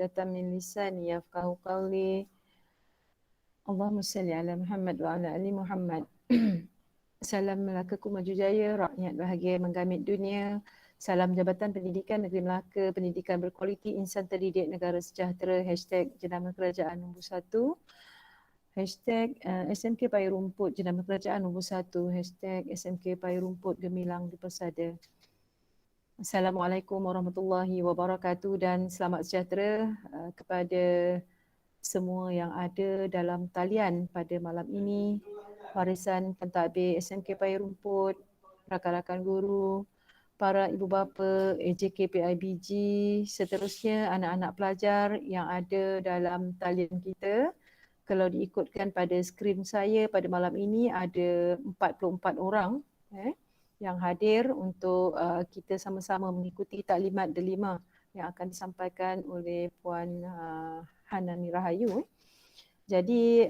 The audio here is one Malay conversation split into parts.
uqdatan min lisani yafqahu qawli. Allahumma salli ala Muhammad wa ala ali Muhammad. Salam Melaka Maju Jaya, rakyat bahagia menggamit dunia. Salam Jabatan Pendidikan Negeri Melaka, pendidikan berkualiti, insan terdidik, negara sejahtera. Hashtag Jenama Kerajaan nombor 1. Hashtag SMK Payung Rumput Jenama Kerajaan nombor 1. Hashtag SMK Payung Rumput Gemilang di Persada. Assalamualaikum warahmatullahi wabarakatuh dan selamat sejahtera kepada semua yang ada dalam talian pada malam ini. Warisan pentadbir SMK Payung Rumput, rakan-rakan guru, para ibu bapa, AJK PIBG, seterusnya anak-anak pelajar yang ada dalam talian kita. Kalau diikutkan pada skrin saya pada malam ini ada 44 orang yang hadir untuk kita sama-sama mengikuti taklimat delima yang akan disampaikan oleh Puan Hanani Rahayu. Jadi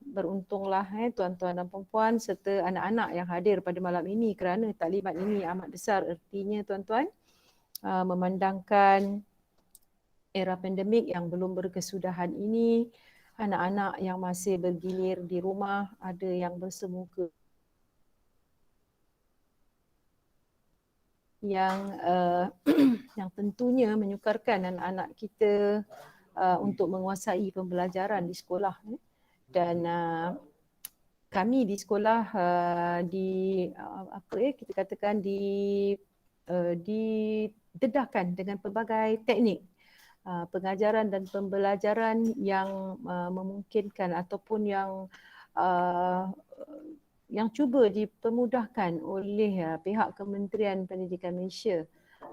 beruntunglah tuan-tuan dan puan-puan serta anak-anak yang hadir pada malam ini kerana taklimat ini amat besar ertinya tuan-tuan, memandangkan era pandemik yang belum berkesudahan ini, anak-anak yang masih bergilir di rumah, ada yang bersemuka yang tentunya menyukarkan anak-anak kita untuk menguasai pembelajaran di sekolah. Dan kami di sekolah kita katakan didedahkan dengan pelbagai teknik pengajaran dan pembelajaran yang memungkinkan ataupun yang cuba dipermudahkan oleh pihak Kementerian Pendidikan Malaysia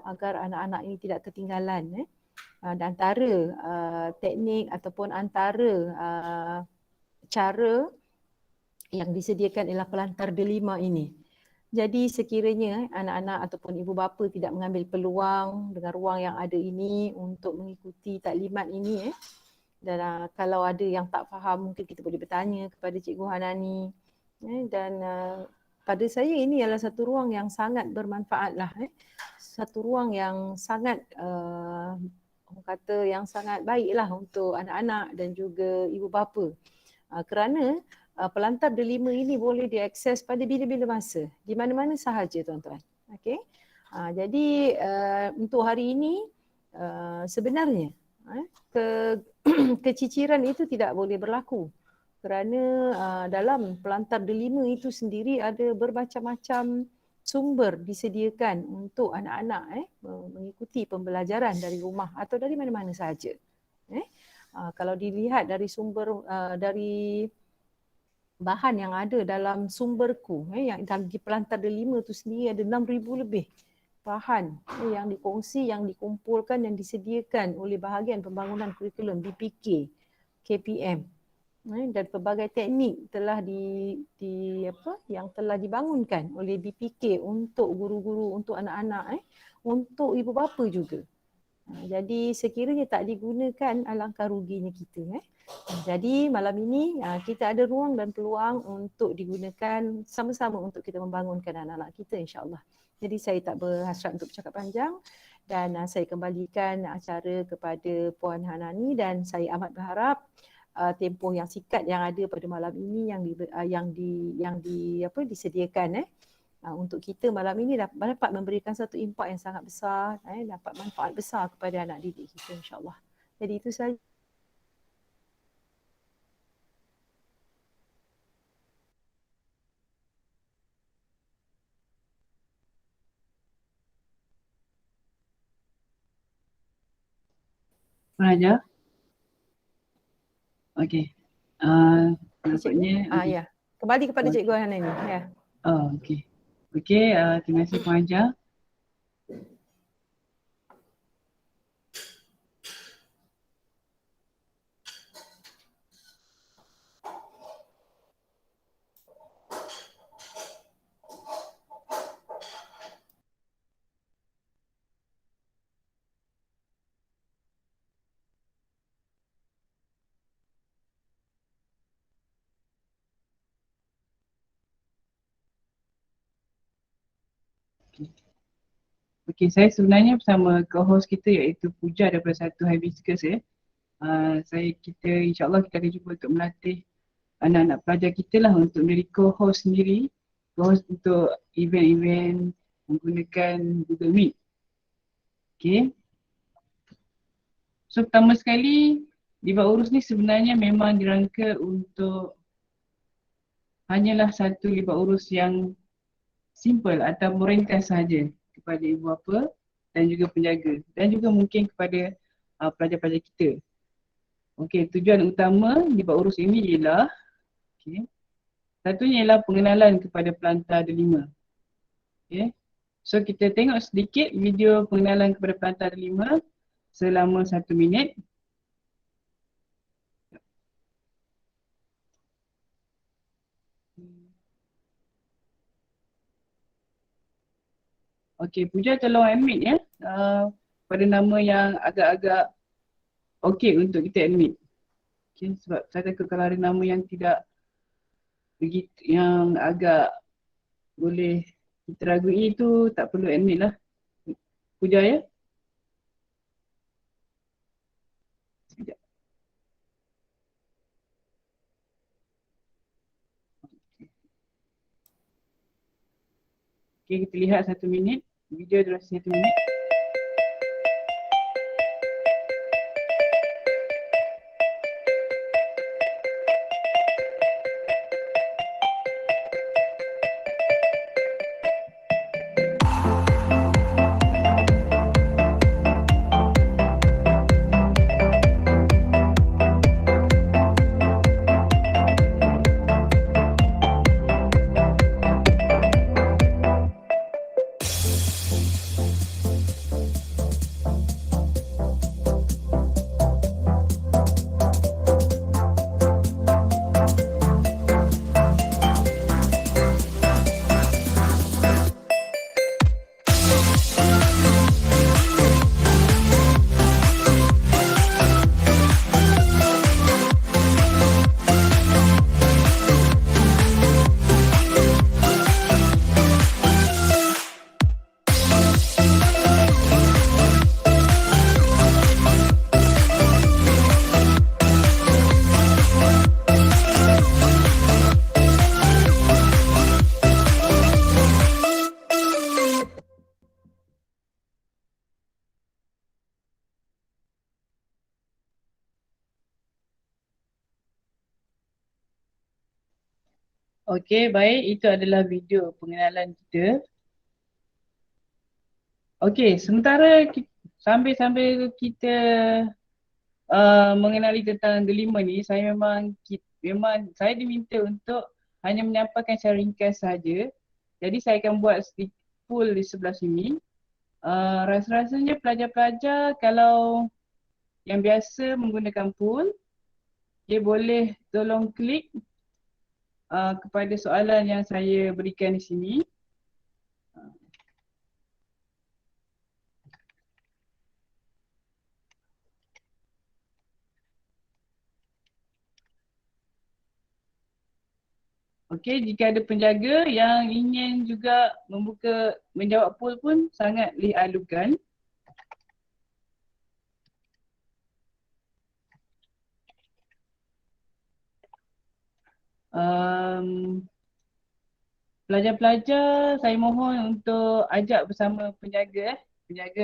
agar anak-anak ini tidak ketinggalan. Dan antara teknik ataupun antara cara yang disediakan ialah pelantar delima ini. Jadi sekiranya anak-anak ataupun ibu bapa tidak mengambil peluang dengan ruang yang ada ini untuk mengikuti taklimat ini, dan kalau ada yang tak faham mungkin kita boleh bertanya kepada Cikgu Hanani. Dan pada saya ini adalah satu ruang yang sangat bermanfaat lah. Satu ruang yang sangat orang kata yang sangat baiklah untuk anak-anak dan juga ibu bapa. Kerana pelantar delima ini boleh diakses pada bila-bila masa, di mana-mana sahaja tuan-tuan. Okey. Jadi untuk hari ini sebenarnya keciciran itu tidak boleh berlaku. Kerana dalam pelantar delima itu sendiri ada bermacam-macam sumber disediakan untuk anak-anak mengikuti pembelajaran dari rumah atau dari mana-mana sahaja. Kalau dilihat dari sumber dari bahan yang ada dalam sumberku yang di pelantar delima itu sendiri ada 6,000 lebih bahan yang dikongsi, yang dikumpulkan, yang disediakan oleh bahagian pembangunan kurikulum BPK, KPM. Dan pelbagai teknik telah yang telah dibangunkan oleh BPK untuk guru-guru, untuk anak-anak, untuk ibu bapa juga. Jadi sekiranya tak digunakan, alangkah ruginya kita. Jadi malam ini kita ada ruang dan peluang untuk digunakan sama-sama untuk kita membangunkan anak-anak kita, insya-Allah. Jadi saya tak berhasrat untuk bercakap panjang dan saya kembalikan acara kepada Puan Hanani dan saya amat berharap tempoh yang singkat yang ada pada malam ini disediakan untuk kita malam ini dapat memberikan satu impak yang sangat besar, dapat manfaat besar kepada anak didik kita, insya-Allah. Jadi itu saja. Raja. Okey. Nampaknya ya. Kembali kepada Cikgu Hana ini. Ya. Okey. Okey, terima kasih Puan Haja. Okey, saya sebenarnya bersama co-host kita iaitu Puja daripada Satu Hibiscus ya. Kita insyaAllah kita akan cuba untuk melatih anak-anak pelajar kita lah untuk menjadi co-host sendiri. Co-host untuk event-event menggunakan Google Meet. Okay. So pertama sekali, Libat Urus ni sebenarnya memang dirangka untuk hanyalah satu libat urus yang simple atau meringkas sahaja kepada ibu bapa dan juga penjaga dan juga mungkin kepada pelajar-pelajar kita. Okey, tujuan utama libat urus ini ialah satunya ialah pengenalan kepada pelantar delima. Okey. So kita tengok sedikit video pengenalan kepada pelantar delima selama 1 minit. Okey, Puja tolong admit ya. Pada nama yang agak-agak okey untuk kita admit. Okay, sebab saya takut kalau ada nama yang tidak begitu, yang agak boleh kita ragui tu tak perlu admit lah. Puja ya. Sekejap. Okay, kita lihat 1 minit. Video durasi 1 minit. Okey, baik. Itu adalah video pengenalan kita. Okey, sementara sambil kita mengenali tentang delima ni, saya memang saya diminta untuk hanya menyampaikan secara ringkas sahaja. Jadi saya akan buat sedikit poll di sebelah sini. Rasa-rasanya pelajar-pelajar kalau yang biasa menggunakan poll, boleh tolong klik kepada soalan yang saya berikan di sini. Okey, jika ada penjaga yang ingin juga menjawab poll pun sangat dialukan. Pelajar-pelajar saya mohon untuk ajak bersama penjaga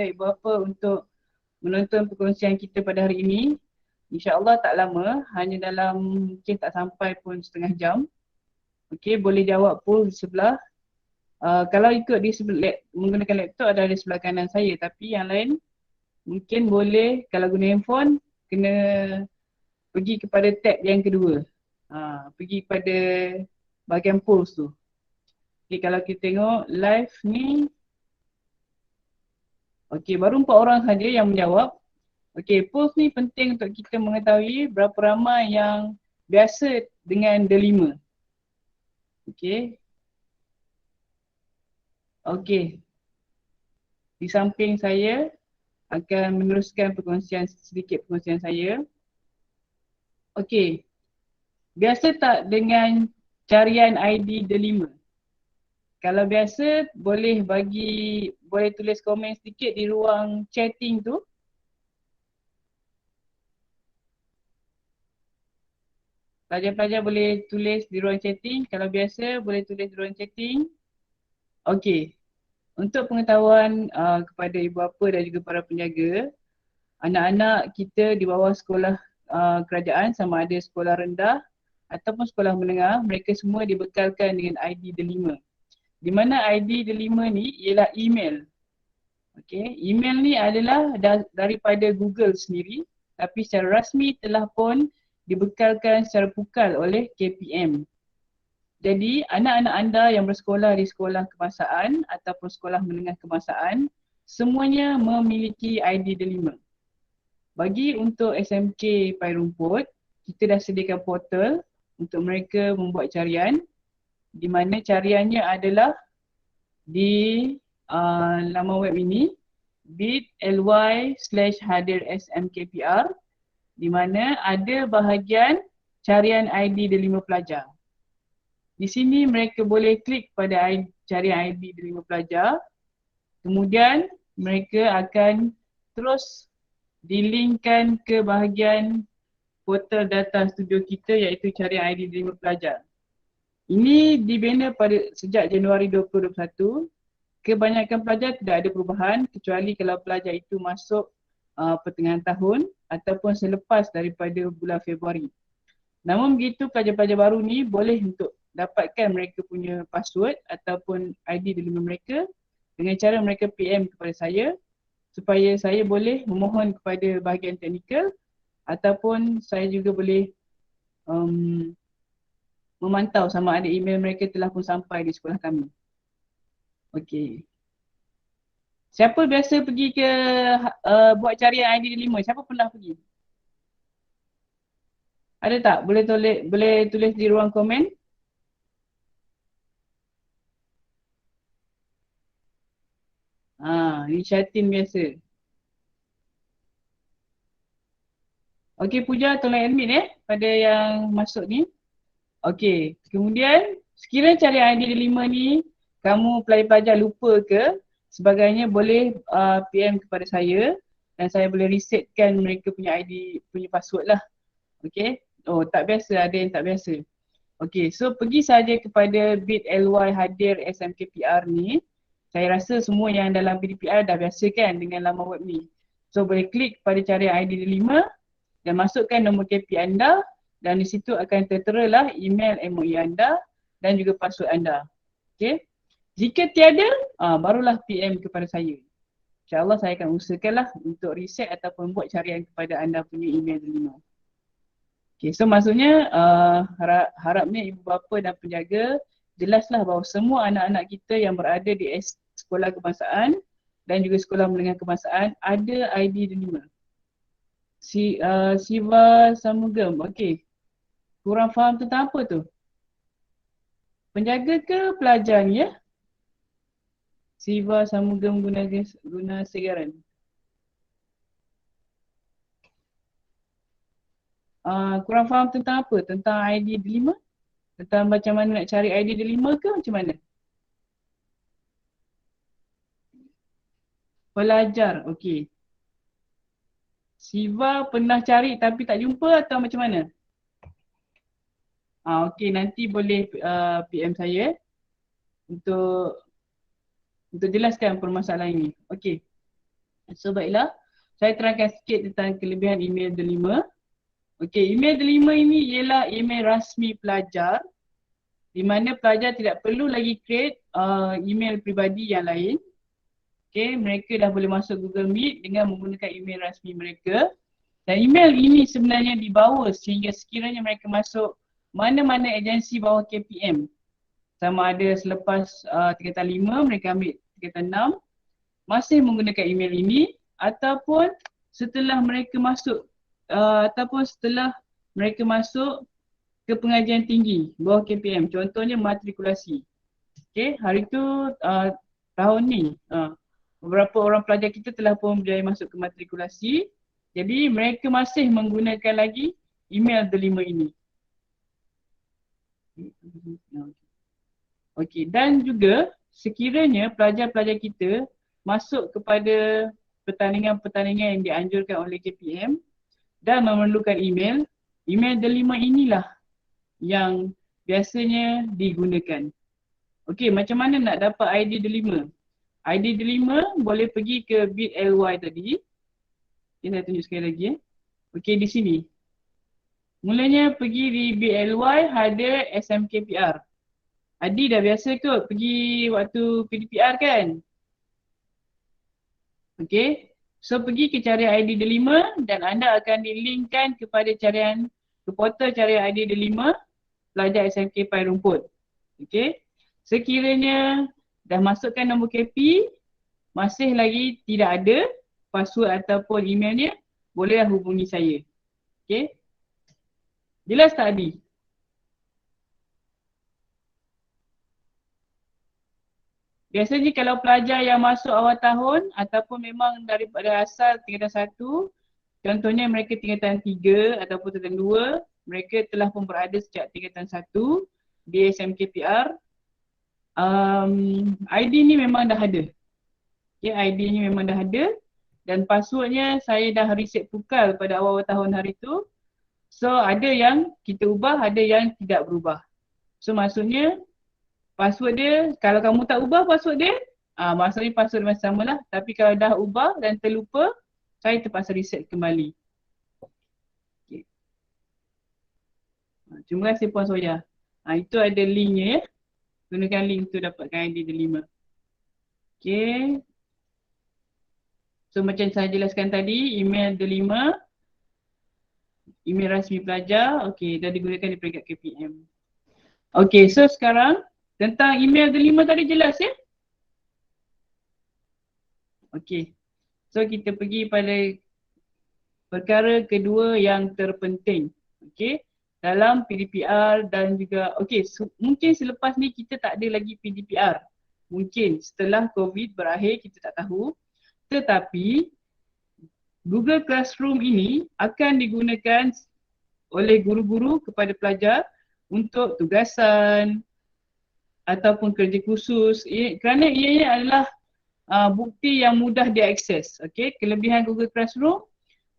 ibu bapa untuk menonton perkongsian kita pada hari ini. InsyaAllah tak lama, hanya dalam mungkin tak sampai pun setengah jam. Okey, boleh jawab poll di sebelah. Kalau ikut di sebelah menggunakan laptop ada di sebelah kanan saya, tapi yang lain mungkin boleh kalau guna handphone kena pergi kepada tab yang kedua. Pergi pada bahagian polls tu. Okay, kalau kita tengok live ni, okay, baru 4 orang saja yang menjawab. Okay, polls ni penting untuk kita mengetahui berapa ramai yang biasa dengan delima. Okay. Okay. Di samping saya akan meneruskan sedikit perkongsian saya. Okay. Biasa tak dengan carian ID delima? Kalau biasa boleh tulis komen sedikit di ruang chatting tu. Pelajar-pelajar boleh tulis di ruang chatting. Kalau biasa boleh tulis di ruang chatting. Okey. Untuk pengetahuan kepada ibu bapa dan juga para penjaga, anak-anak kita di bawah sekolah kerajaan sama ada sekolah rendah ataupun sekolah menengah, mereka semua dibekalkan dengan ID Delima. Di mana ID Delima ni ialah email. Okey, email ni adalah daripada Google sendiri, tapi secara rasmi telah pun dibekalkan secara pukal oleh KPM. Jadi anak-anak anda yang bersekolah di sekolah kebangsaan ataupun sekolah menengah kebangsaan semuanya memiliki ID Delima. Bagi untuk SMK Pai Rumput, kita dah sediakan portal untuk mereka membuat carian di mana cariannya adalah di laman web ini bit.ly/hadirsmkpr di mana ada bahagian carian ID Delima pelajar. Di sini mereka boleh klik pada carian ID Delima pelajar. Kemudian mereka akan terus dilinkkan ke bahagian portal data studio kita iaitu carian ID Delima pelajar. Ini dibina sejak Januari 2021. Kebanyakan pelajar tidak ada perubahan kecuali kalau pelajar itu masuk pertengahan tahun ataupun selepas daripada bulan Februari. Namun begitu pelajar-pelajar baru ni boleh untuk dapatkan mereka punya password ataupun ID Delima mereka dengan cara mereka PM kepada saya supaya saya boleh memohon kepada bahagian teknikal ataupun saya juga boleh memantau sama ada email mereka telah pun sampai di sekolah kami. Okey. Siapa biasa pergi ke buat carian ID Delima? Siapa pernah pergi? Ada tak? Boleh tulis di ruang komen. Ni Syatin biasa. Okey Puja, tolong admit pada yang masuk ni. Okey, kemudian sekiranya carian ID Delima ni kamu pelajar-pelajar lupa ke sebagainya boleh PM kepada saya dan saya boleh resetkan mereka punya ID punya password lah. Okey. Oh tak biasa, ada yang tak biasa. Okey, so pergi saja kepada bit.ly hadir SMKPR ni. Saya rasa semua yang dalam PDPR dah biasa kan dengan laman web ni. So boleh klik pada carian ID Delima dan masukkan nombor KP anda dan di situ akan terteralah email MOE anda dan juga password anda. Okey. Jika tiada, barulah PM kepada saya. InsyaAllah saya akan usahakanlah untuk reset ataupun buat carian kepada anda punya email Delima. Okay, so maksudnya harapnya ibu bapa dan penjaga jelaslah bahawa semua anak-anak kita yang berada di sekolah kebangsaan dan juga sekolah menengah kebangsaan ada ID Delima. Siva Samugam, okey. Kurang faham tentang apa tu? Penjaga ke pelajar ni ya? Siva Samugam guna Segaran. Kurang faham tentang apa? Tentang ID Delima? Tentang macam mana nak cari ID Delima ke macam mana? Pelajar, okey. Siva pernah cari tapi tak jumpa atau macam mana? Okey, nanti boleh PM saya untuk jelaskan permasalahan ini. Okey. So baiklah, saya terangkan sikit tentang kelebihan email Delima. Okey, email Delima ini ialah email rasmi pelajar di mana pelajar tidak perlu lagi create email peribadi yang lain. Okey, mereka dah boleh masuk Google Meet dengan menggunakan email rasmi mereka. Dan email ini sebenarnya dibawa sehingga sekiranya mereka masuk mana-mana agensi bawah KPM. Sama ada selepas tingkatan 5 mereka ambil tingkatan 6 masih menggunakan email ini ataupun setelah mereka masuk ke pengajian tinggi bawah KPM, contohnya matrikulasi. Okay, hari tu tahun ni beberapa orang pelajar kita telah pun berjaya masuk ke matrikulasi. Jadi mereka masih menggunakan lagi email Delima ini. Okey, dan juga sekiranya pelajar-pelajar kita masuk kepada pertandingan-pertandingan yang dianjurkan oleh KPM dan memerlukan email, email delima inilah yang biasanya digunakan. Okey, macam mana nak dapat ID delima? ID delima boleh pergi ke bit.ly tadi. Okay, saya tunjuk sekali lagi. Okey, di sini. Mulanya pergi di bit.ly ada SMKPR. Adi dah biasa kot pergi waktu PDPR kan? Okey. So pergi ke carian ID delima dan anda akan dilinkkan kepada carian ke portal carian ID delima pelajar SMK Pai Rumput. Okey. Sekiranya dah masukkan nombor KP, masih lagi tidak ada password ataupun emailnya, bolehlah hubungi saya. Okey. Jelas tak Adi? Biasanya kalau pelajar yang masuk awal tahun ataupun memang daripada asal tingkatan 1, contohnya mereka tingkatan 3 ataupun tingkatan 2, mereka telah pun berada sejak tingkatan 1 di SMKPR. ID ni memang dah ada. Okay, ID ni memang dah ada dan passwordnya saya dah reset pukal pada awal tahun hari tu. So ada yang kita ubah, ada yang tidak berubah. So maksudnya password dia, kalau kamu tak ubah password dia, maksudnya password masih sama lah. Tapi kalau dah ubah dan terlupa, saya terpaksa reset kembali. Okay. Terima kasih Puan Soya. Itu ada linknya ya. Gunakan link tu dapatkan ID delima. Okay. So macam saya jelaskan tadi, email delima, email rasmi pelajar, okay, dah digunakan di peringkat KPM. Okay, so sekarang tentang email delima tadi jelas ya? Okay. So kita pergi pada perkara kedua yang terpenting. Okay. Dalam PDPR dan juga, okay, mungkin selepas ni kita tak ada lagi PDPR. Mungkin setelah COVID berakhir kita tak tahu. Tetapi Google Classroom ini akan digunakan oleh guru-guru kepada pelajar untuk tugasan ataupun kerja khusus kerana ianya adalah bukti yang mudah diakses. Okay. Kelebihan Google Classroom,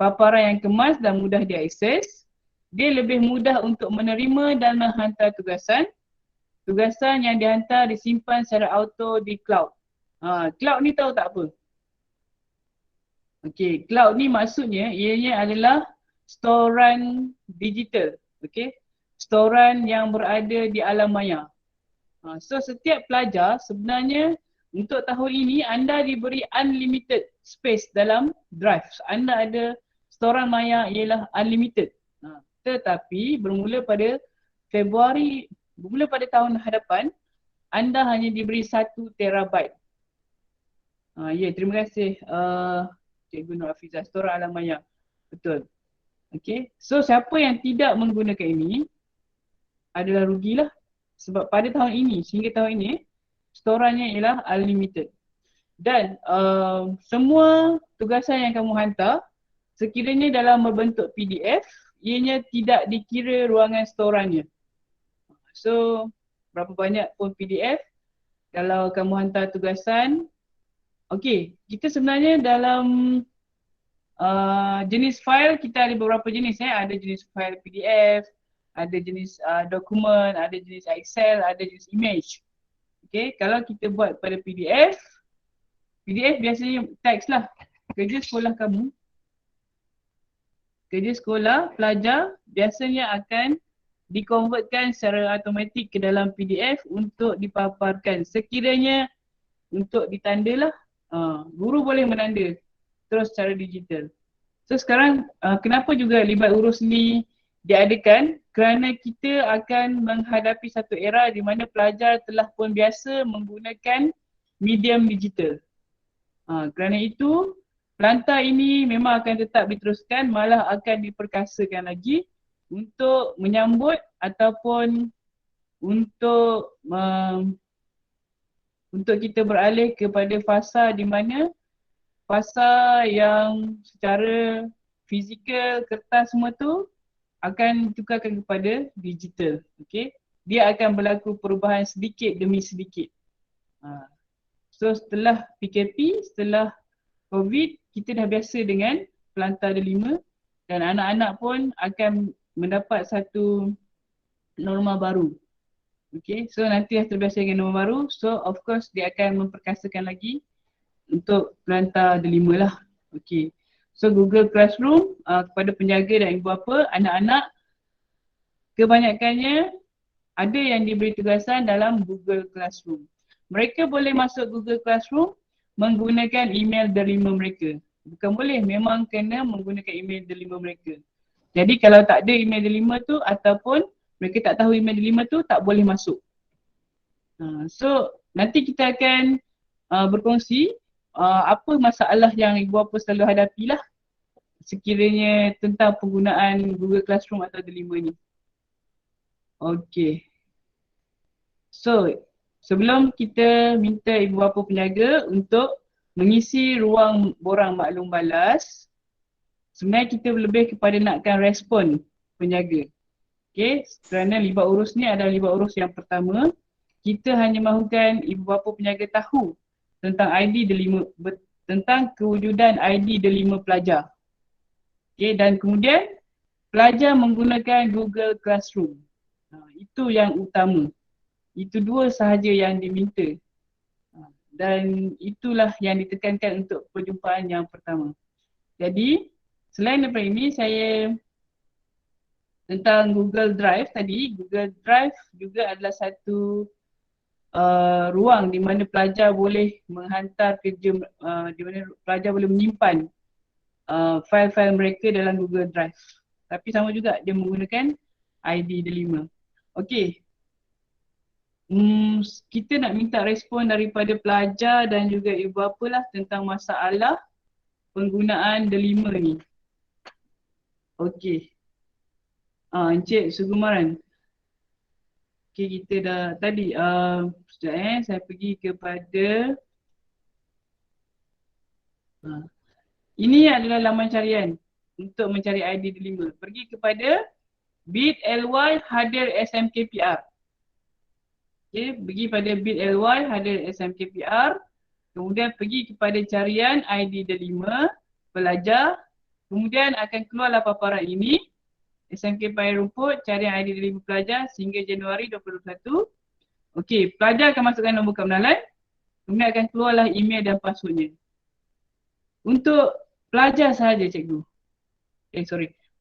paparan yang kemas dan mudah diakses. Dia lebih mudah untuk menerima dan menghantar tugasan. Tugasan yang dihantar disimpan secara auto di cloud. Cloud ni tahu tak apa? Okay, cloud ni maksudnya ianya adalah storan digital. Okay, storan yang berada di alam maya. So setiap pelajar sebenarnya untuk tahun ini anda diberi unlimited space dalam drive. So, anda ada storan maya ialah unlimited. Tetapi bermula pada Februari, bermula pada tahun hadapan, anda hanya diberi 1 terabyte. Ya, terima kasih Cikgu Nur Hafizah, storan alam maya. Betul. Okay, so siapa yang tidak menggunakan ini adalah rugilah. Sebab pada tahun ini, sehingga tahun ini, storannya ialah unlimited. Dan semua tugasan yang kamu hantar, sekiranya dalam berbentuk PDF, ianya tidak dikira ruangan storannya. So, berapa banyak pun PDF, kalau kamu hantar tugasan, okey, kita sebenarnya dalam jenis file, kita ada beberapa jenis ya. Ada jenis file PDF, ada jenis dokumen, ada jenis Excel, ada jenis image. Okay, kalau kita buat pada PDF, PDF biasanya teks lah. Kerja sekolah kamu, kerja sekolah pelajar biasanya akan dikonvertkan secara automatik ke dalam PDF untuk dipaparkan. Sekiranya untuk ditanda lah, guru boleh menanda terus secara digital. So sekarang kenapa juga libat urus ni diadakan? Kerana kita akan menghadapi satu era di mana pelajar telah pun biasa menggunakan medium digital. Kerana itu pelantar ini memang akan tetap diteruskan, malah akan diperkasakan lagi untuk menyambut ataupun untuk kita beralih kepada fasa di mana fasa yang secara fizikal, kertas semua tu akan tukarkan kepada digital. Okay. dia akan berlaku perubahan sedikit demi sedikit. So setelah PKP, setelah COVID, kita dah biasa dengan pelantar delima dan anak-anak pun akan mendapat satu norma baru. Okay, so nanti dah terbiasa dengan norma baru, so of course dia akan memperkasakan lagi untuk pelantar delima lah. Okay, so Google Classroom kepada penjaga dan ibu bapa, anak-anak kebanyakannya ada yang diberi tugasan dalam Google Classroom. Mereka boleh masuk Google Classroom menggunakan email delima mereka. Bukan boleh, memang kena menggunakan email delima mereka. Jadi kalau tak ada email delima tu ataupun mereka tak tahu email delima tu, tak boleh masuk. So nanti kita akan berkongsi apa masalah yang ibu bapa selalu hadapi lah sekiranya tentang penggunaan Google Classroom atau delima ni. Okay. So sebelum kita minta ibu bapa penjaga untuk mengisi ruang borang maklum balas, sebenarnya kita lebih kepada nakkan respon penjaga. Okay, kerana libat urus ni adalah libat urus yang pertama. Kita hanya mahukan ibu bapa penjaga tahu tentang ID delima, tentang kewujudan ID delima pelajar. Okay, dan kemudian pelajar menggunakan Google Classroom. Itu yang utama. Itu dua sahaja yang diminta. Dan itulah yang ditekankan untuk perjumpaan yang pertama. Jadi selain daripada ini, saya tentang Google Drive tadi, Google Drive juga adalah satu ruang di mana pelajar boleh menghantar kerja, di mana pelajar boleh menyimpan fail-fail mereka dalam Google Drive. Tapi sama juga dia menggunakan ID delima. Okey. Kita nak minta respon daripada pelajar dan juga ibu bapa lah tentang masalah penggunaan delima ni. Okey. Encik Sugumaran. Okey, kita dah tadi sekejap saya pergi kepada ini adalah laman carian untuk mencari ID delima. Pergi kepada bit.ly hadir SMKPR. Okey, pergi pada bit.ly hadir SMKPR. Kemudian pergi kepada carian ID delima pelajar. Kemudian akan keluarlah paparan ini. SMK Paya Rumput, carian ID delima pelajar sehingga Januari 2021. Okey, pelajar akan masukkan nombor kebenaran. Kemudian akan keluarlah email dan passwordnya. Untuk pelajar sahaja cikgu.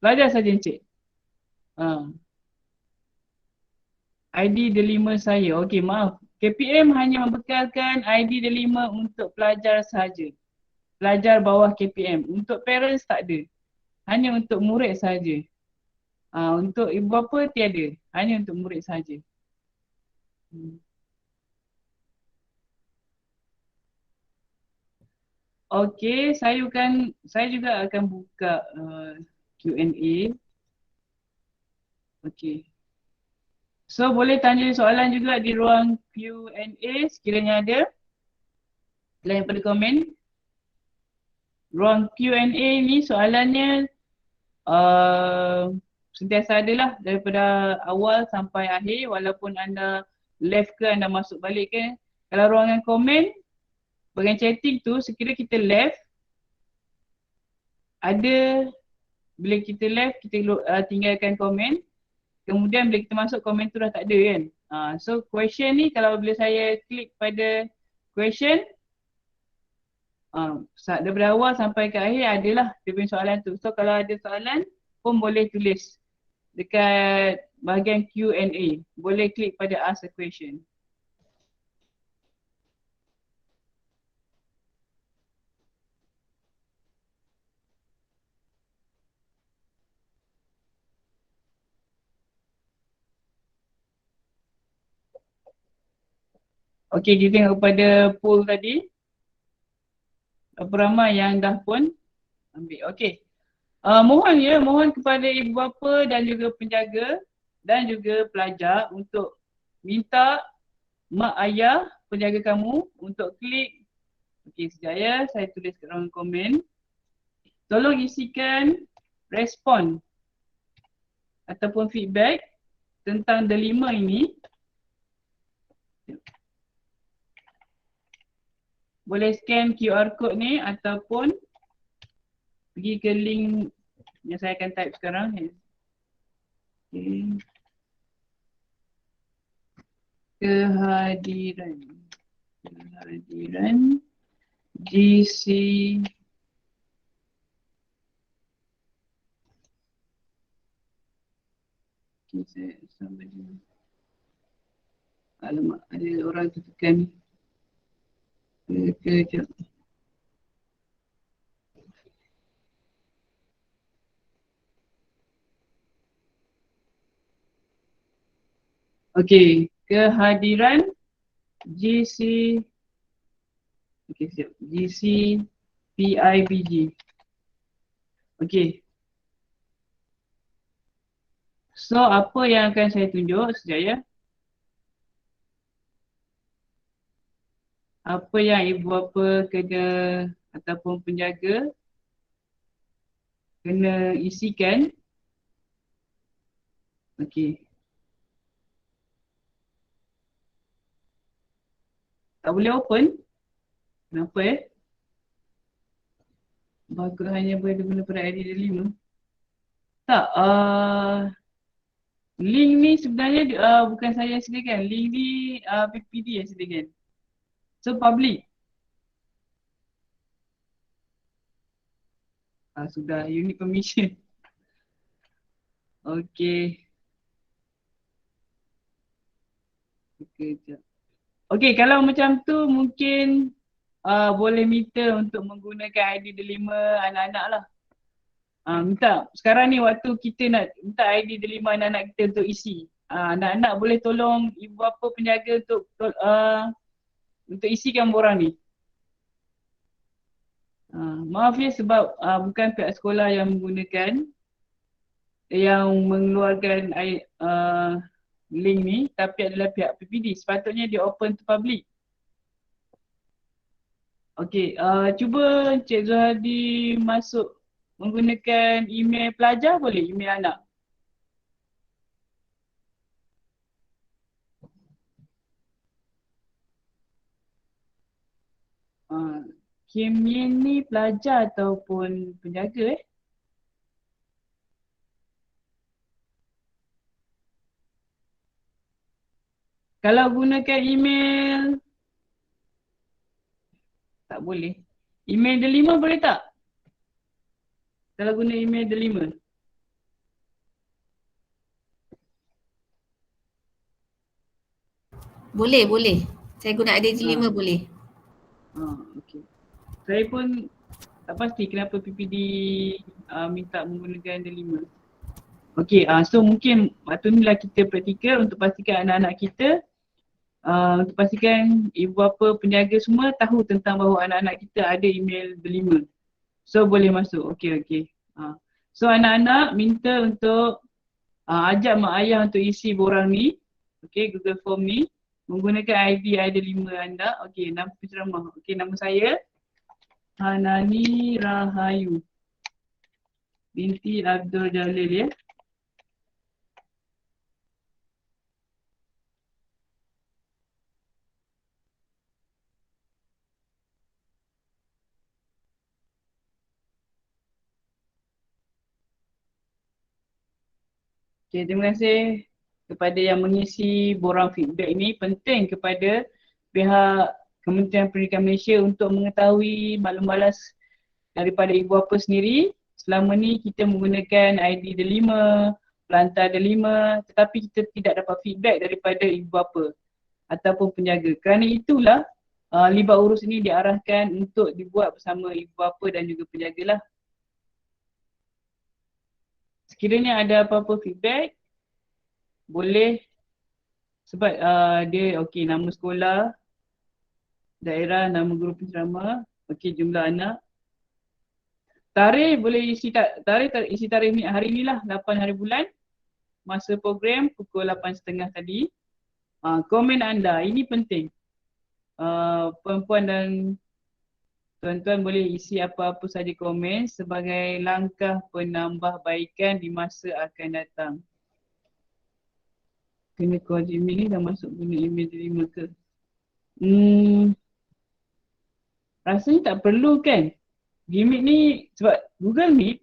Pelajar sahaja encik. ID delima saya. Okey, maaf. KPM hanya membekalkan ID delima untuk pelajar sahaja. Pelajar bawah KPM. Untuk parents tak ada. Hanya untuk murid sahaja. Untuk ibu bapa tiada, hanya untuk murid sahaja. Okey, saya juga akan buka Q&A. Okey. So boleh tanya soalan juga di ruang Q&A sekiranya ada. Selain daripada komen. Ruang Q&A ni soalannya sentiasa adalah daripada awal sampai akhir walaupun anda left ke anda masuk balik ke. Kalau ruangan komen, bahagian chatting tu sekiranya kita left, ada bila kita left kita tinggalkan komen, kemudian bila kita masuk komen tu dah tak ada kan. So question ni kalau bila saya klik pada question, daripada awal sampai ke akhir adalah dia punya soalan tu. So kalau ada soalan pun boleh tulis dekat bahagian Q&A. Boleh klik pada ask a question. Okey, kita tengok kepada poll tadi. Berapa ramai yang dah pun ambil. Okey. Mohon kepada ibu bapa dan juga penjaga dan juga pelajar untuk minta mak ayah penjaga kamu untuk klik. Okey, sekejap ya, saya tulis kat dalam komen. Tolong isikan respon ataupun feedback tentang delima ini, boleh scan QR code ni ataupun pergi ke link yang saya akan type sekarang. Okay. Kehadiran GC alamak, ada orang tekan ke okey, kehadiran GC okey siap, GC PIBG. Okey. So apa yang akan saya tunjuk sekejap ya. Apa yang ibu bapa kena ataupun penjaga kena isikan. Okey. Tak boleh open. Kenapa Bakut hanya boleh guna pada ID dia 5. Tak, link ni sebenarnya bukan saya yang sediakan. Link ni PPD yang sediakan. So public. Sudah, you need permission. Okay. Sekejap. Okay, kalau macam tu mungkin boleh minta untuk menggunakan ID delima anak-anak lah. Minta. Sekarang ni waktu kita nak minta ID delima anak-anak kita untuk isi. Anak-anak boleh tolong ibu bapa penjaga untuk isikan borang ni. Maaf ya sebab bukan pihak sekolah yang menggunakan, yang mengeluarkan link ni, tapi adalah pihak PPD. Sepatutnya dia open to public. Okey, cuba Cik Zuhadi masuk menggunakan email pelajar boleh? Email anak. Kim Yin ni pelajar ataupun penjaga Kalau gunakan email tak boleh. Email delima boleh tak? Kalau guna email delima. Boleh, boleh. Saya guna ID 5 boleh. Okey. Saya pun tak pasti kenapa PPD minta menggunakan delima. Okey, so mungkin waktu ni lah kita praktikal untuk pastikan anak-anak kita untuk pastikan ibu bapa penjaga semua tahu tentang bahawa anak-anak kita ada email delima. So boleh masuk. Okey. So anak-anak minta untuk ajak mak ayah untuk isi borang ni. Okey, Google Form ni menggunakan ID ada 5 anda. Okey, nama penceramah. Okey, nama saya Hanani Rahayu binti Abdul Jalil ya. Okay, terima kasih kepada yang mengisi borang feedback ini. Penting kepada pihak Kementerian Pendidikan Malaysia untuk mengetahui maklum balas daripada ibu bapa sendiri. Selama ni kita menggunakan ID delima, pelantar delima, tetapi kita tidak dapat feedback daripada ibu bapa ataupun penjaga. Kerana itulah libat urus ini diarahkan untuk dibuat bersama ibu bapa dan juga penjaga lah. Sekiranya ada apa-apa feedback, boleh sebab dia okey nama sekolah, daerah, nama guru penceramah, okey jumlah anak. Tarikh boleh isi isi tarikh ni hari ni lah 8 hari bulan. Masa program pukul 8.30 tadi. Komen anda, ini penting. Perempuan dan tuan-tuan boleh isi apa-apa saja komen sebagai langkah penambahbaikan di masa akan datang. kena call Gmail ni dah masuk guna email terima ke? Rasanya tak perlu kan? Gmail ni sebab Google Meet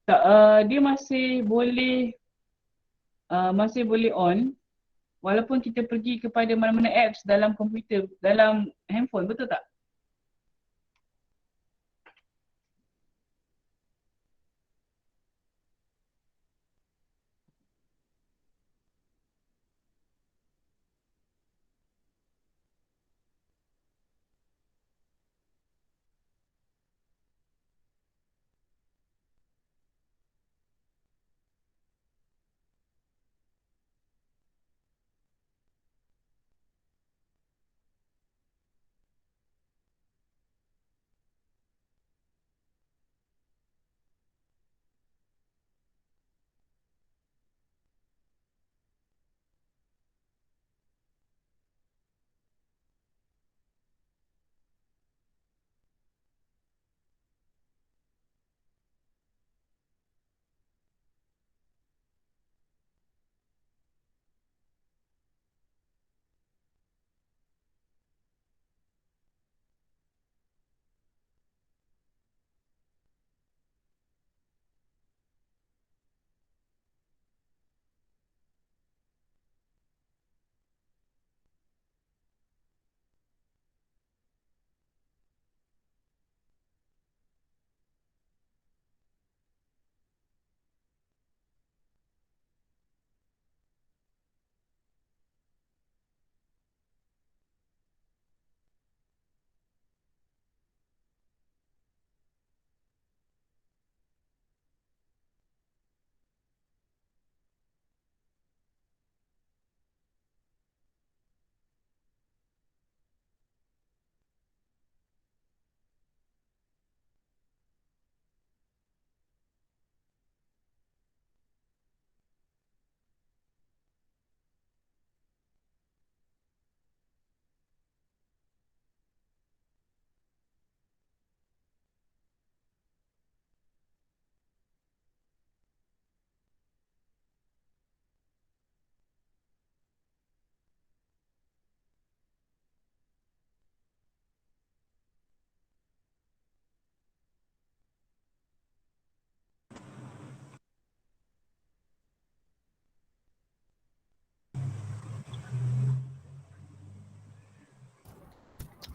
tak, dia masih boleh on walaupun kita pergi kepada mana-mana apps dalam komputer, dalam handphone, betul tak?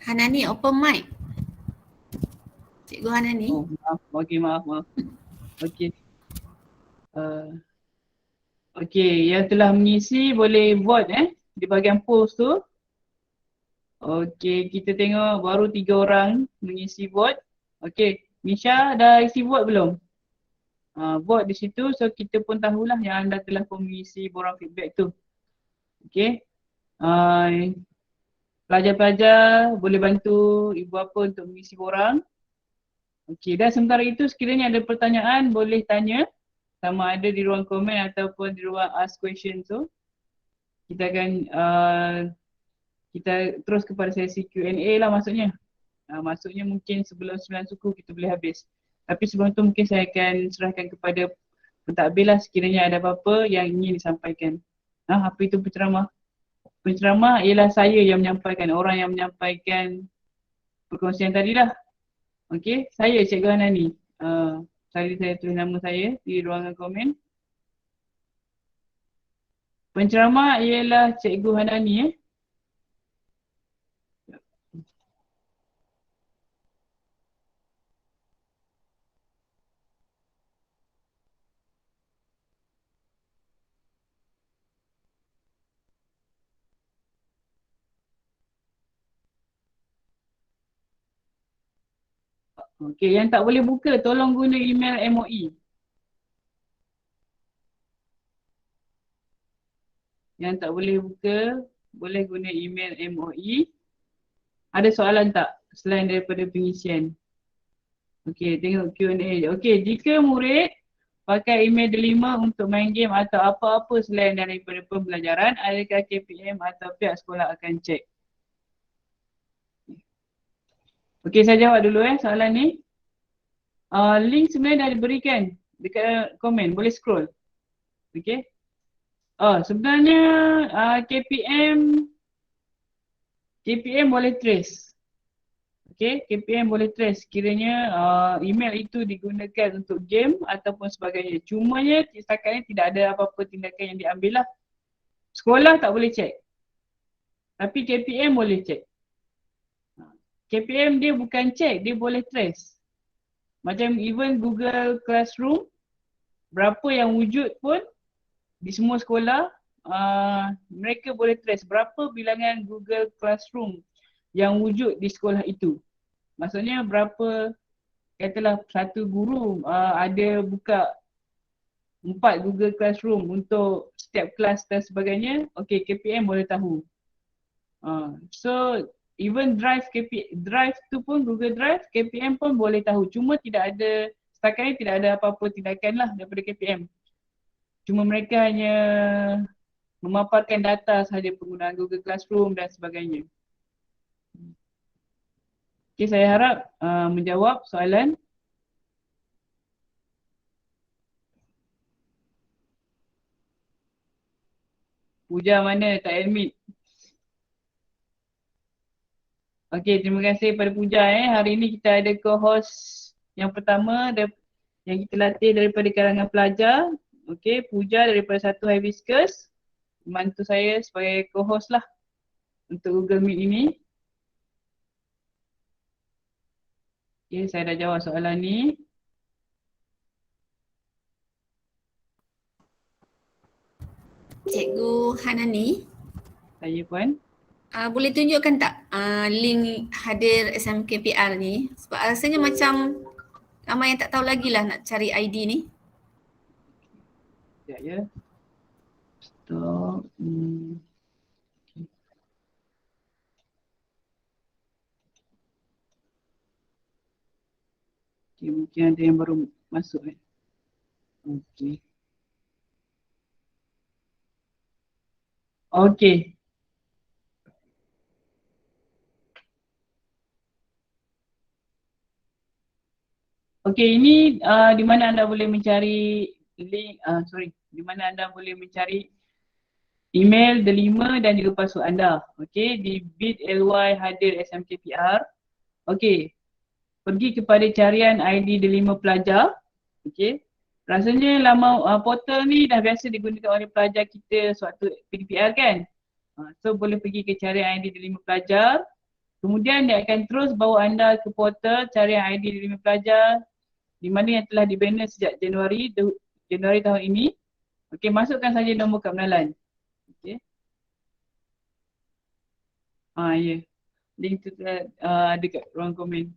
Hanani open mic. Cikgu Hanani. Oh maaf, maaf. Okey. Okey, yang telah mengisi boleh vote di bahagian post tu. Okey, kita tengok baru 3 orang mengisi vote. Okey, Misha dah isi vote belum? Vote di situ, so kita pun tahulah yang anda telah pun mengisi borang feedback tu. Okey. Pelajar-pelajar boleh bantu ibu bapa untuk mengisi borang. Okey, dan sementara itu sekiranya ada pertanyaan boleh tanya sama ada di ruang komen ataupun di ruang ask question tu. Kita akan kita terus kepada sesi Q&A lah maksudnya. Maksudnya mungkin sebelum 9 suku kita boleh habis. Tapi sebelum tu mungkin saya akan serahkan kepada pentadbir lah sekiranya ada apa-apa yang ingin disampaikan. Apa itu penceramah? Penceramah ialah saya yang menyampaikan, orang yang menyampaikan perkongsian tadi lah. Okey, saya Cikgu Hanani. Saya tulis nama saya di ruangan komen. Penceramah ialah Cikgu Hanani Okey, yang tak boleh buka tolong guna email MOE. Yang tak boleh buka boleh guna email MOE. Ada soalan tak selain daripada pengisian? Okey, tengok Q&A. Okey, jika murid pakai email Delima untuk main game atau apa-apa selain daripada pembelajaran, adakah KPM atau pihak sekolah akan cek? Okey, saya jawab dulu soalan ni. Link sebenarnya dah diberikan dekat komen, boleh scroll. Okey. Sebenarnya KPM boleh trace. Okay, KPM boleh trace kiranya email itu digunakan untuk game ataupun sebagainya. Cumanya setakat ni tidak ada apa-apa tindakan yang diambil lah. Sekolah tak boleh check. Tapi KPM boleh check. KPM dia bukan check, dia boleh trace. Macam even Google Classroom, berapa yang wujud pun di semua sekolah, mereka boleh trace berapa bilangan Google Classroom yang wujud di sekolah itu. Maksudnya berapa, katalah satu guru ada buka 4 Google Classroom untuk setiap kelas dan sebagainya, okay, KPM boleh tahu. So even drive tu pun Google Drive, KPM pun boleh tahu. Cuma tidak ada, setakat ni tidak ada apa-apa tindakan lah daripada KPM. Cuma mereka hanya memaparkan data sahaja penggunaan Google Classroom dan sebagainya. Okay, saya harap menjawab soalan. Puja mana tak admit? Okay, terima kasih pada Puja. Hari ini kita ada co-host yang pertama yang kita latih daripada kalangan pelajar. Okay, Puja daripada satu Hibiscus. Membantu saya sebagai co-host lah untuk Google Meet ini. Okay, saya dah jawab soalan ni. Cikgu Hanani, Saya Puan. boleh tunjukkan tak link hadir SMKPR ni? Sebab rasanya macam ramai yang tak tahu lagi lah nak cari ID ni. Sekejap ya. Stop. Okay, mungkin ada yang baru masuk Okay. Okay. Okay, ini di mana anda boleh mencari link, di mana anda boleh mencari email Delima dan juga password anda. Okay, di bit.ly hadir SMKPR. Okay, pergi kepada carian ID Delima pelajar. Okay, rasanya portal ni dah biasa digunakan oleh pelajar kita sewaktu PDPR kan. So boleh pergi ke carian ID Delima pelajar. Kemudian dia akan terus bawa anda ke portal carian ID Delima pelajar di mana yang telah dibina sejak Januari tahun ini. Okey, masukkan saja nombor kebenaran. Okey. Ya. Link tu ada kat ruang komen.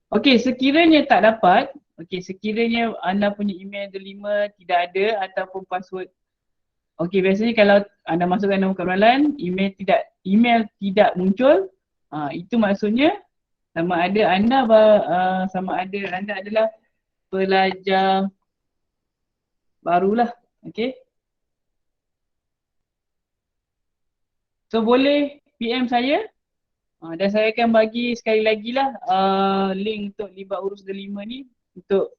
Okey, sekiranya tak dapat, sekiranya anda punya email Delima tidak ada ataupun password. Okey, biasanya kalau anda masukkan nombor kebenaran, email tidak muncul, itu maksudnya sama ada anda adalah pelajar barulah. Okay. So boleh PM saya dan saya akan bagi sekali lagi lah link untuk libat urus Delima ni untuk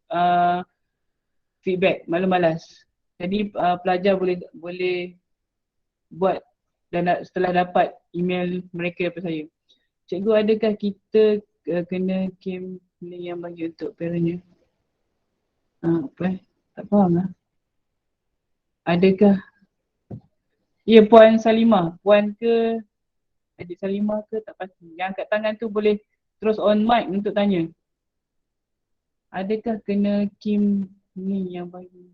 feedback malas-malas. Jadi pelajar boleh buat dan setelah dapat email mereka daripada saya. Cikgu, adakah kita kena claim ni yang bagi untuk parentnya? Tak faham lah. Adakah? Ya, Puan Salimah. Puan ke adik Salimah ke tak pasti. Yang angkat tangan tu boleh terus on mic untuk tanya. Adakah kena Kim ni yang bagi?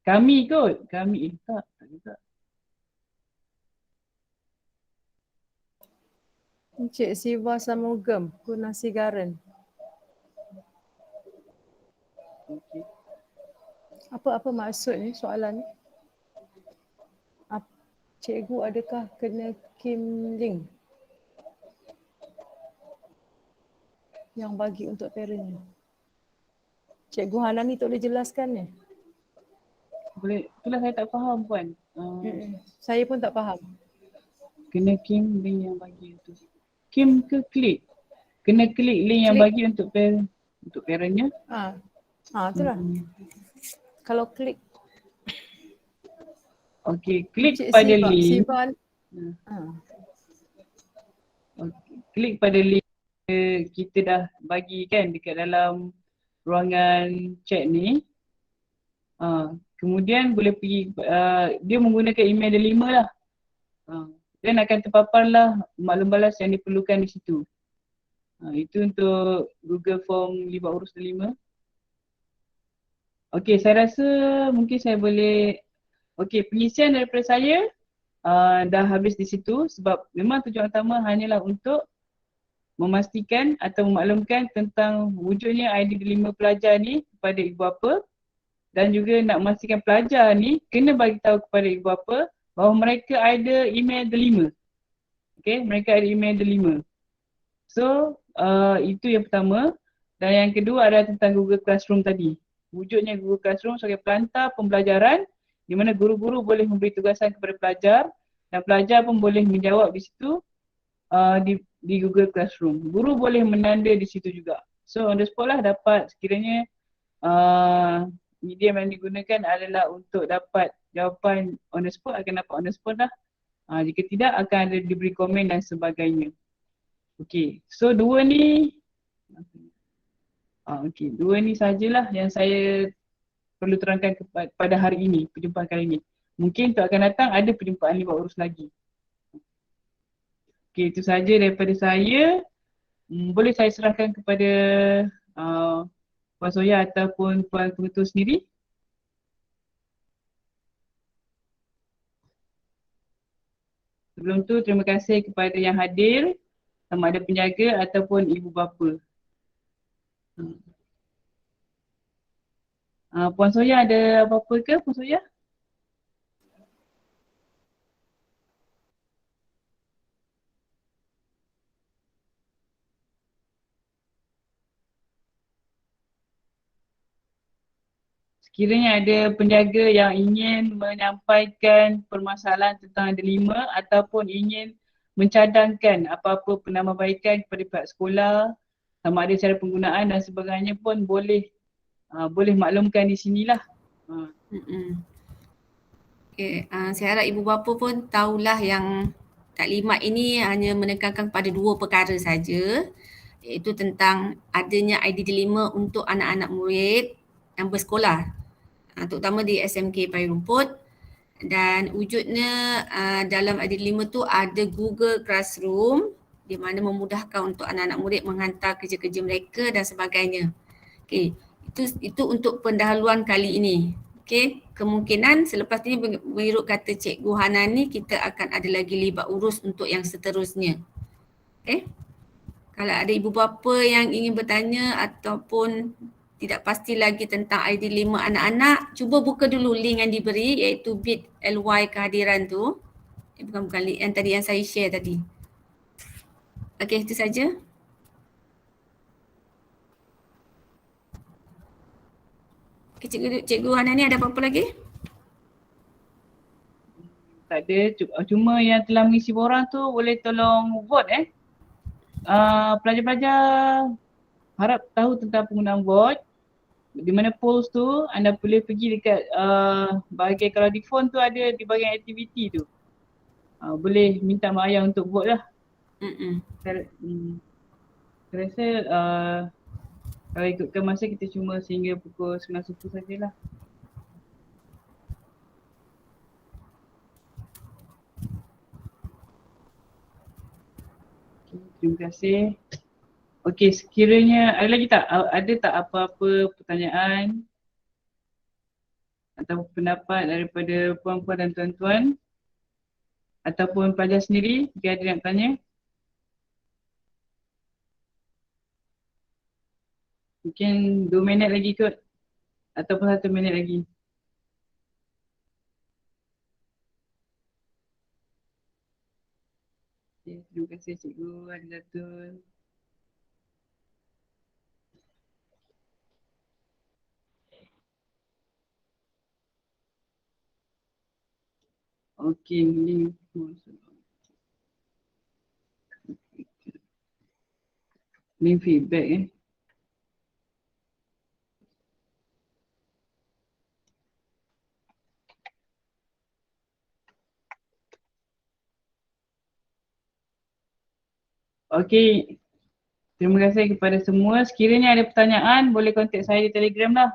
Kami kot. Kami tak juga. Encik Siva Samugam, Kunasi Garan. Okay. Apa maksud ni soalan ni? Cikgu, adakah kena Kim link yang bagi untuk parentnya? Cikgu Hanani tak boleh jelaskan ni? Boleh, itulah saya tak faham Puan. Saya pun tak faham. Kena Kim link yang bagi tu. Kim ke klik? Kena klik link yang bagi untuk parentnya. Itulah. Kalau klik Okey, klik Encik pada link. Sebal. Okay. Klik pada link kita dah bagi kan dekat dalam ruangan chat ni. Kemudian boleh pergi, dia menggunakan email delima lah. Dan akan terpaparlah maklum balas yang diperlukan di situ. Itu untuk Google Form libat urus delima. Okey, saya rasa mungkin saya boleh, pengisian daripada saya dah habis di situ sebab memang tujuan utama hanyalah untuk memastikan atau memaklumkan tentang wujudnya ID delima pelajar ni kepada ibu bapa dan juga nak memastikan pelajar ni kena bagi tahu kepada ibu bapa bahawa mereka ada email delima. Okay, mereka ada email delima. So, itu yang pertama. Dan yang kedua adalah tentang Google Classroom tadi. Wujudnya Google Classroom sebagai pelantar pembelajaran di mana guru-guru boleh memberi tugasan kepada pelajar dan pelajar pun boleh menjawab di situ di Google Classroom. Guru boleh menanda di situ juga. So on the spot lah dapat sekiranya medium yang digunakan adalah untuk dapat jawapan on the spot, akan dapat on the spot lah. Jika tidak akan ada diberi komen dan sebagainya. Okay, so dua ni sajalah yang saya perlu terangkan pada hari ini, perjumpaan kali ini. Mungkin untuk akan datang ada perjumpaan libat urus lagi. Okay, itu saja daripada saya. Boleh saya serahkan kepada Puan Soya ataupun Puan Pengetua sendiri. Sebelum tu terima kasih kepada yang hadir, sama ada penjaga ataupun ibu bapa. Puan Soya ada apa-apa ke Puan Soya? Sekiranya ada penjaga yang ingin menyampaikan permasalahan tentang delima ataupun ingin mencadangkan apa-apa penambahbaikan kepada pihak sekolah, sama ada cara penggunaan dan sebagainya pun boleh maklumkan di sinilah. Okay, saya harap ibu bapa pun tahulah yang taklimat ini hanya menekankan pada dua perkara saja, iaitu tentang adanya ID delima untuk anak-anak murid yang bersekolah, terutama di SMK Pari Rumput, dan wujudnya dalam ID delima tu ada Google Classroom di mana memudahkan untuk anak-anak murid menghantar kerja-kerja mereka dan sebagainya. Okay, itu untuk pendahuluan kali ini. Okay, kemungkinan selepas ini mengikut kata Cikgu Hana ni kita akan ada lagi libat urus untuk yang seterusnya. Okay, kalau ada ibu bapa yang ingin bertanya ataupun tidak pasti lagi tentang ID 5 anak-anak, cuba buka dulu link yang diberi iaitu bit.ly kehadiran tu. Bukan link yang tadi yang saya share tadi. Okey, itu saja. Okay, Cikgu Hana ni ada apa-apa lagi? Tak ada, cuma yang telah mengisi borang tu boleh tolong vote pelajar-pelajar harap tahu tentang penggunaan vote. Di mana polls tu anda boleh pergi dekat bahagian, kalau di phone tu ada di bahagian aktiviti tu. Boleh minta mak ayah untuk vote lah. Saya rasa kalau ikutkan masa kita cuma sehingga pukul 9 suku sajalah. Terima kasih. Okey, sekiranya ada lagi tak? Ada tak apa-apa pertanyaan atau pendapat daripada puan-puan dan tuan-tuan ataupun pelajar sendiri jika ada nak tanya? Mungkin 2 minit lagi kot ataupun 1 minit lagi. Okay, terima kasih Cikgu Adilatul. Okey, link feedback Okey. Terima kasih kepada semua. Sekiranya ada pertanyaan boleh kontak saya di Telegram lah.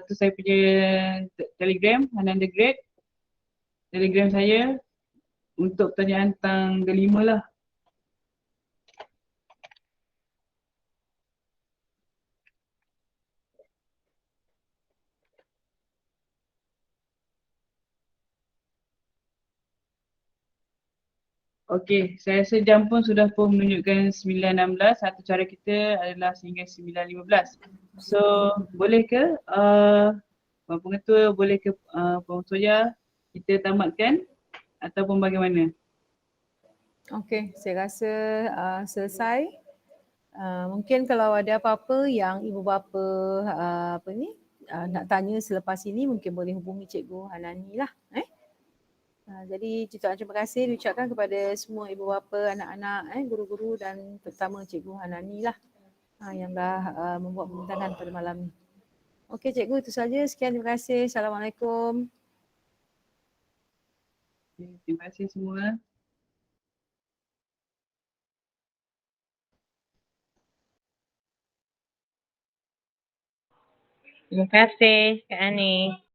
Tu saya punya Telegram, Hanan the Great. Telegram saya untuk pertanyaan tentang delima lah. Okey, saya rasa jam pun sudah pun menunjukkan 9.16. Satu cara kita adalah sehingga 9.15. So, boleh ke Puan Pengetua, boleh ke Puan Soya kita tamatkan ataupun bagaimana? Okey, saya rasa selesai. Mungkin kalau ada apa-apa yang ibu bapa nak tanya selepas ini mungkin boleh hubungi Cikgu Hanani lah. Jadi jutaan terima kasih diucapkan kepada semua ibu bapa, anak-anak, guru-guru dan terutama Cikgu Hanani lah yang dah membuat pembintangan pada malam ni. Okey Cikgu, itu saja. Sekian, terima kasih. Assalamualaikum. Okay, terima kasih semua. Terima kasih Kak Ani.